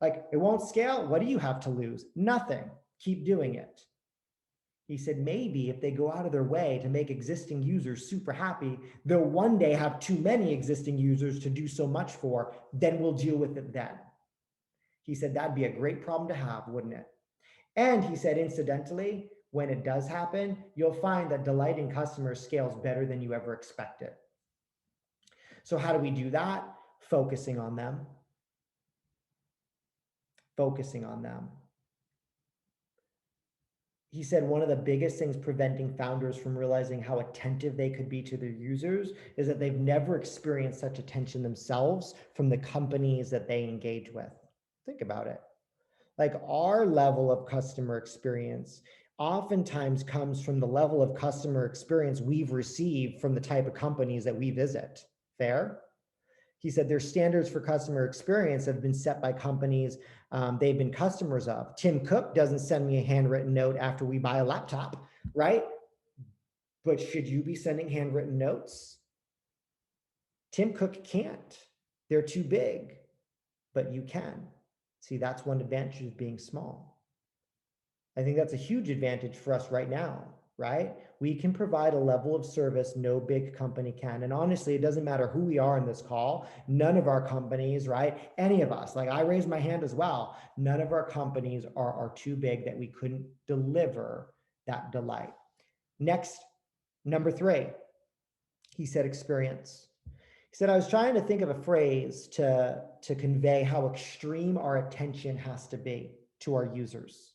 Like, it won't scale. What do you have to lose? Nothing. Keep doing it. He said, maybe if they go out of their way to make existing users super happy, they'll one day have too many existing users to do so much for, then we'll deal with it then. He said, that'd be a great problem to have, wouldn't it? And he said, incidentally, when it does happen, you'll find that delighting customers scales better than you ever expected. So how do we do that? Focusing on them. Focusing on them. He said one of the biggest things preventing founders from realizing how attentive they could be to their users is that they've never experienced such attention themselves from the companies that they engage with. Think about it. Like our level of customer experience oftentimes comes from the level of customer experience we've received from the type of companies that we visit. Fair? He said their standards for customer experience have been set by companies they've been customers of. Tim Cook doesn't send me a handwritten note after we buy a laptop, right? But should you be sending handwritten notes? Tim Cook can't. They're too big, but you can. See, that's one advantage of being small. I think that's a huge advantage for us right now, right? We can provide a level of service no big company can. And honestly, it doesn't matter who we are in this call. None of our companies, right? Any of us, like I raised my hand as well. None of our companies are too big that we couldn't deliver that delight. Next, number 3, he said experience. He said, I was trying to think of a phrase to convey how extreme our attention has to be to our users.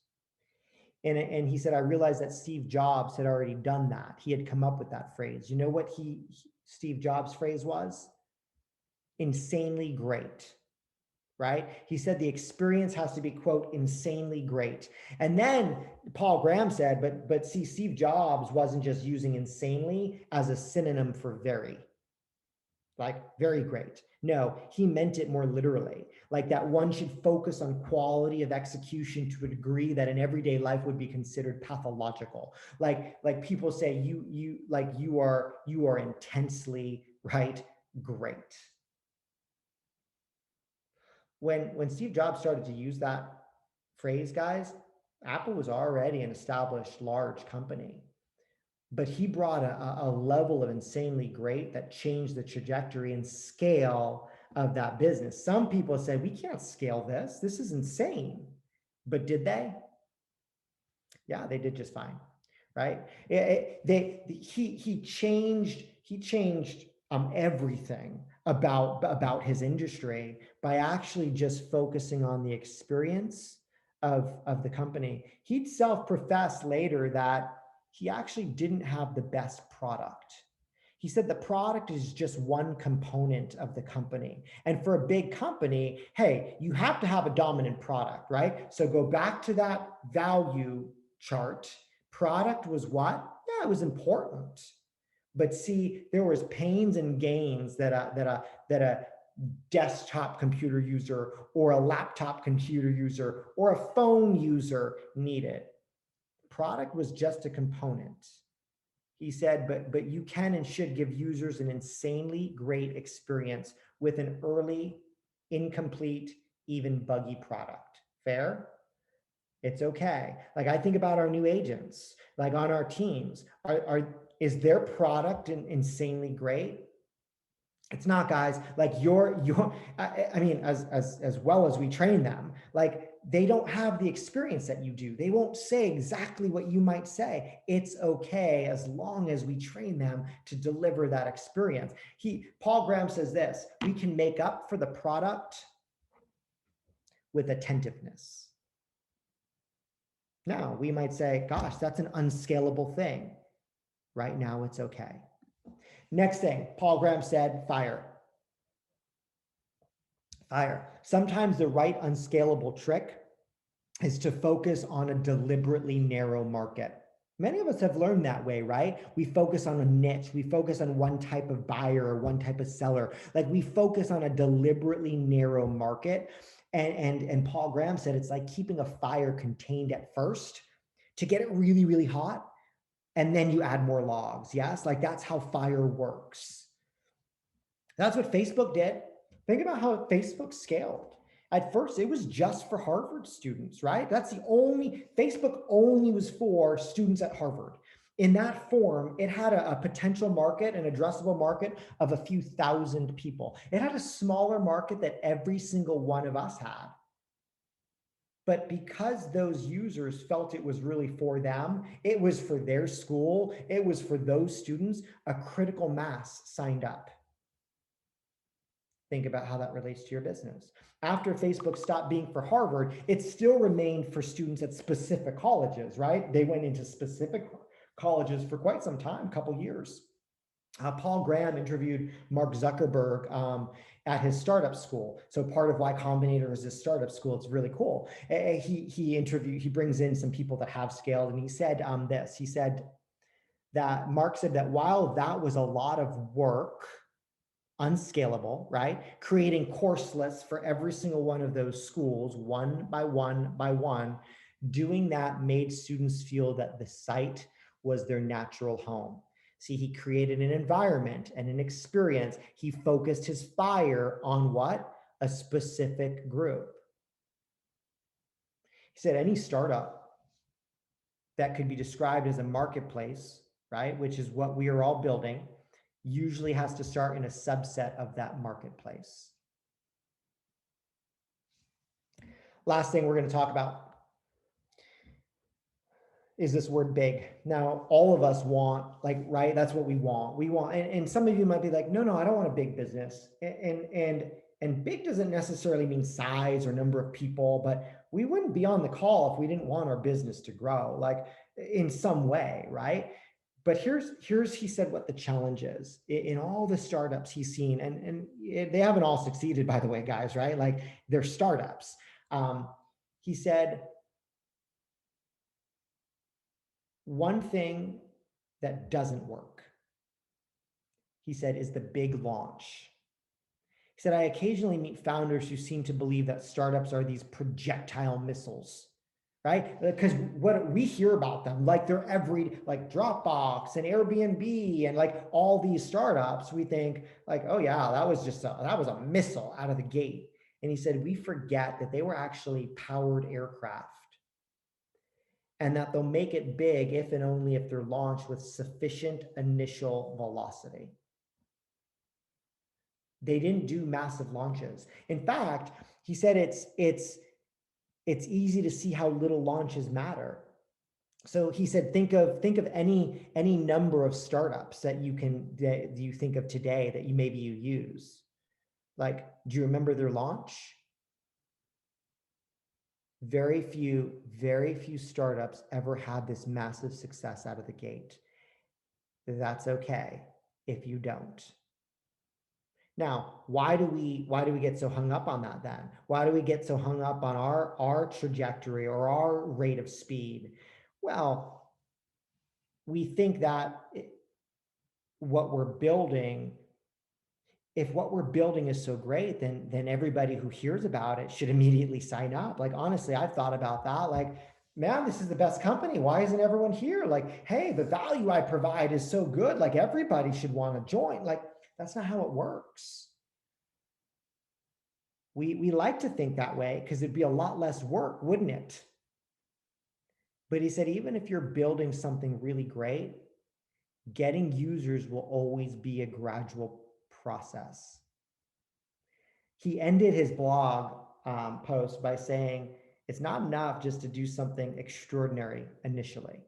And he said, I realized that Steve Jobs had already done that. He had come up with that phrase. You know what Steve Jobs' phrase was? Insanely great, right? He said the experience has to be, quote, insanely great. And then Paul Graham said, but see, Steve Jobs wasn't just using insanely as a synonym for very. Like very great. No, he meant it more literally, like that one should focus on quality of execution to a degree that in everyday life would be considered pathological. Like people say you are intensely, right, great. When Steve Jobs started to use that phrase, guys, Apple was already an established large company. But he brought a level of insanely great that changed the trajectory and scale of that business. Some people said, we can't scale this. This is insane. But did they? Yeah, they did just fine, right? He changed everything about his industry by actually just focusing on the experience of the company. He'd self-profess later that he actually didn't have the best product. He said the product is just one component of the company. And for a big company, hey, you have to have a dominant product, right? So go back to that value chart. Product was what? Yeah, it was important. But see, there was pains and gains that a desktop computer user or a laptop computer user or a phone user needed. Product was just a component. He said, but you can and should give users an insanely great experience with an early, incomplete, even buggy product. Fair? It's okay. Like I think about our new agents, like on our teams, is their product insanely great? It's not, guys. Like I mean, as well as we train them, like they don't have the experience that you do. They won't say exactly what you might say. It's okay as long as we train them to deliver that experience. Paul Graham says this: we can make up for the product with attentiveness. Now we might say, gosh, that's an unscalable thing. Right now, it's okay. Next thing, Paul Graham said, fire. Fire. Sometimes the right unscalable trick is to focus on a deliberately narrow market. Many of us have learned that way, right? We focus on a niche. We focus on one type of buyer or one type of seller. Like we focus on a deliberately narrow market. And Paul Graham said it's like keeping a fire contained at first to get it really, really hot. And then you add more logs. Yes, like that's how fire works. That's what Facebook did. Think about how Facebook scaled. At first, it was just for Harvard students, right? Facebook only was for students at Harvard. In that form, it had a potential market, an addressable market of a few thousand people. It had a smaller market that every single one of us had. But because those users felt it was really for them, it was for their school, it was for those students, a critical mass signed up. Think about how that relates to your business. After Facebook stopped being for Harvard, it still remained for students at specific colleges, right? They went into specific colleges for quite some time, a couple years. Paul Graham interviewed Mark Zuckerberg at his startup school. So part of why Combinator is his startup school, it's really cool. He brings in some people that have scaled, and he said he said that Mark said that while that was a lot of work, unscalable, right? Creating course lists for every single one of those schools, one by one by one, doing that made students feel that the site was their natural home. See, he created an environment and an experience. He focused his fire on what? A specific group. He said any startup that could be described as a marketplace, right, which is what we are all building, usually has to start in a subset of that marketplace. Last thing we're going to talk about is this word big. Now, all of us want, like, right? That's what we want. We want, and some of you might be like, no, I don't want a big business. And big doesn't necessarily mean size or number of people, but we wouldn't be on the call if we didn't want our business to grow, like in some way, right? But here's he said what the challenge is in all the startups he's seen, and they haven't all succeeded, by the way, guys, right? Like they're startups. He said, one thing that doesn't work, he said, is the big launch. He said, I occasionally meet founders who seem to believe that startups are these projectile missiles, right? Because what we hear about them, like they're like Dropbox and Airbnb and like all these startups, we think like, oh yeah, that was a missile out of the gate. And he said, we forget that they were actually powered aircraft, and that they'll make it big if and only if they're launched with sufficient initial velocity. They didn't do massive launches. In fact, he said it's it's easy to see how little launches matter. So he said, think of any number of startups that you think of today that maybe you use. Like, do you remember their launch? Very few startups ever had this massive success out of the gate. That's okay if you don't. Now, why do we get so hung up on that then? Why do we get so hung up on our trajectory or our rate of speed? Well, we think that what we're building, if what we're building is so great, then everybody who hears about it should immediately sign up. Like, honestly, I've thought about that. Like, man, this is the best company. Why isn't everyone here? Like, hey, the value I provide is so good. Like, everybody should want to join. Like, that's not how it works. We like to think that way because it'd be a lot less work, wouldn't it? But he said, even if you're building something really great, getting users will always be a gradual process. He ended his blog post by saying, it's not enough just to do something extraordinary initially.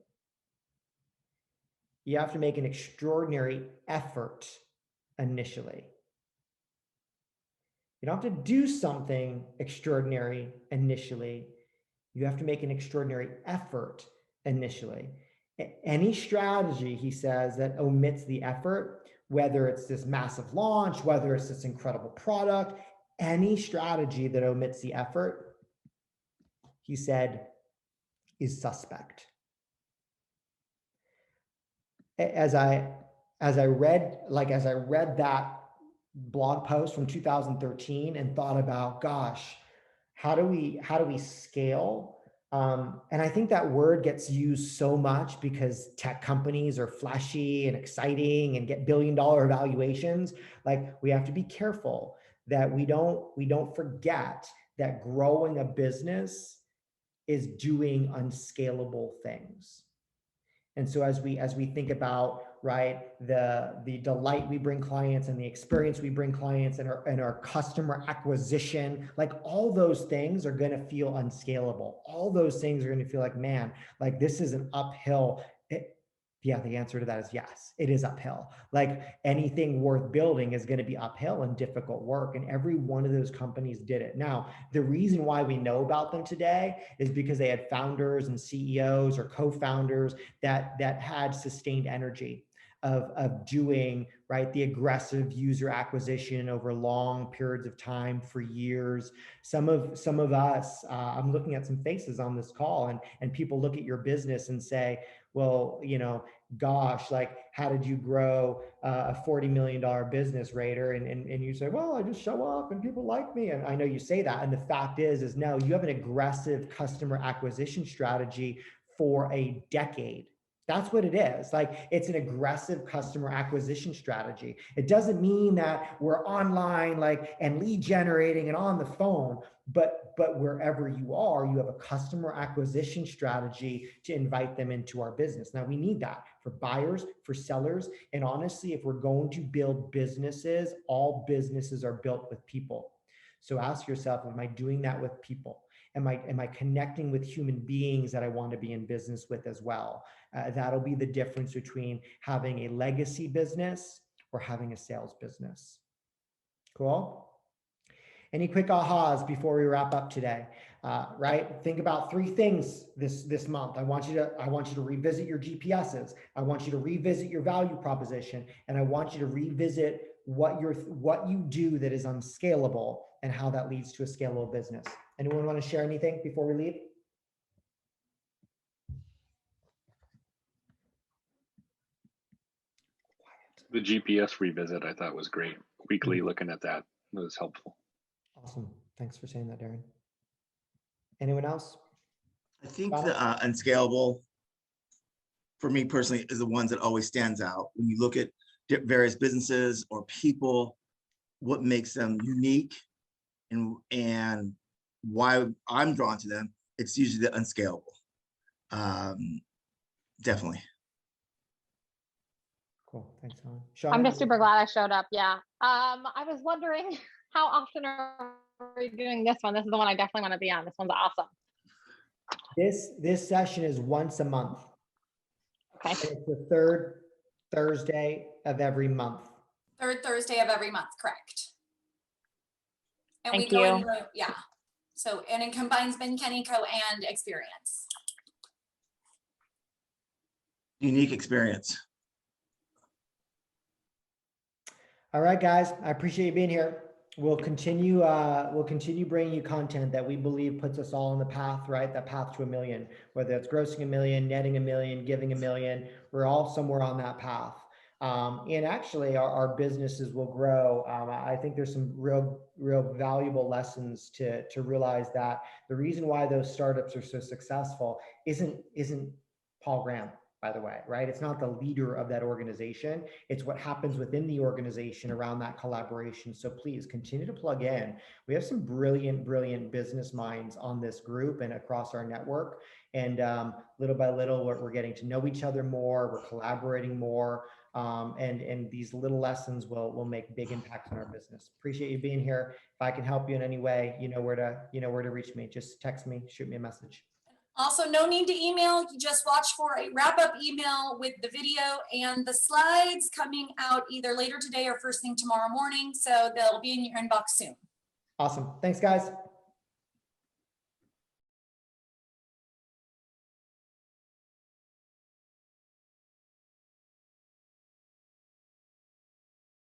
You have to make an extraordinary effort initially. You don't have to do something extraordinary initially. You have to make an extraordinary effort initially. Any strategy, he says, that omits the effort, whether it's this massive launch, whether it's this incredible product, any strategy that omits the effort, he said, is suspect. As I read that blog post from 2013 and thought about, gosh, how do we scale? And I think that word gets used so much because tech companies are flashy and exciting and get billion-dollar valuations. Like, we have to be careful that we don't forget that growing a business is doing unscalable things. And so as we think about, right, the delight we bring clients and the experience we bring clients and our customer acquisition, like, all those things are going to feel unscalable. All those things are going to feel like, man, like, this is an uphill. Yeah, the answer to that is yes, it is uphill. Like, anything worth building is going to be uphill and difficult work. And every one of those companies did it. Now, the reason why we know about them today is because they had founders and CEOs or co-founders that had sustained energy of doing, right, the aggressive user acquisition over long periods of time for years. Some of us, I'm looking at some faces on this call, and people look at your business and say, well, gosh, like, how did you grow a $40 million business, Raider? And you say, well, I just show up and people like me. And I know you say that. And the fact is no, you have an aggressive customer acquisition strategy for a decade. That's what it is. Like, it's an aggressive customer acquisition strategy. It doesn't mean that we're online, like, and lead generating and on the phone, but wherever you are, you have a customer acquisition strategy to invite them into our business. Now, we need that for buyers, for sellers, and honestly, if we're going to build businesses, all businesses are built with people. So ask yourself, am I doing that with people? Am I connecting with human beings that I want to be in business with as well? That'll be the difference between having a legacy business or having a sales business. Cool? Any quick ahas before we wrap up today? Right? Think about 3 things this month. I want you to revisit your GPSs. I want you to revisit your value proposition, and I want you to revisit what you do that is unscalable and how that leads to a scalable business. Anyone want to share anything before we leave?
The GPS revisit I thought was great. Weekly looking at that was helpful.
Awesome. Thanks for saying that, Darren. Anyone else?
I think the unscalable, for me personally, is the ones that always stands out. When you look at various businesses or people, what makes them unique and why I'm drawn to them, it's usually the unscalable. Definitely.
Cool. Thanks, Helen. Sean,
I'm just super glad I showed up. Yeah. I was wondering, how often are we doing this one? This is the one I definitely want to be on. This one's awesome.
This session is once a month.
Okay.
And it's the third Thursday of every month.
Third Thursday of every month, correct? And we
Thank
go
you.
in, yeah. So, and it combines Ben Kennyco and experience.
Unique experience.
All right, guys, I appreciate you being here. We'll continue bringing you content that we believe puts us all on the path, right? That path to $1 million, whether it's grossing $1 million, netting $1 million, giving $1 million, we're all somewhere on that path. And actually our businesses will grow. I think there's some real valuable lessons to realize that the reason why those startups are so successful isn't Paul Graham, by the way, right? It's not the leader of that organization. It's what happens within the organization around that collaboration. So please continue to plug in. We have some brilliant business minds on this group and across our network. And little by little, we're getting to know each other more. We're collaborating more. And these little lessons will make big impacts on our business. Appreciate you being here. If I can help you in any way, you know where to reach me. Just text me, shoot me a message.
Also, no need to email. You just watch for a wrap-up email with the video and the slides coming out either later today or first thing tomorrow morning. So they'll be in your inbox soon.
Awesome. Thanks, guys.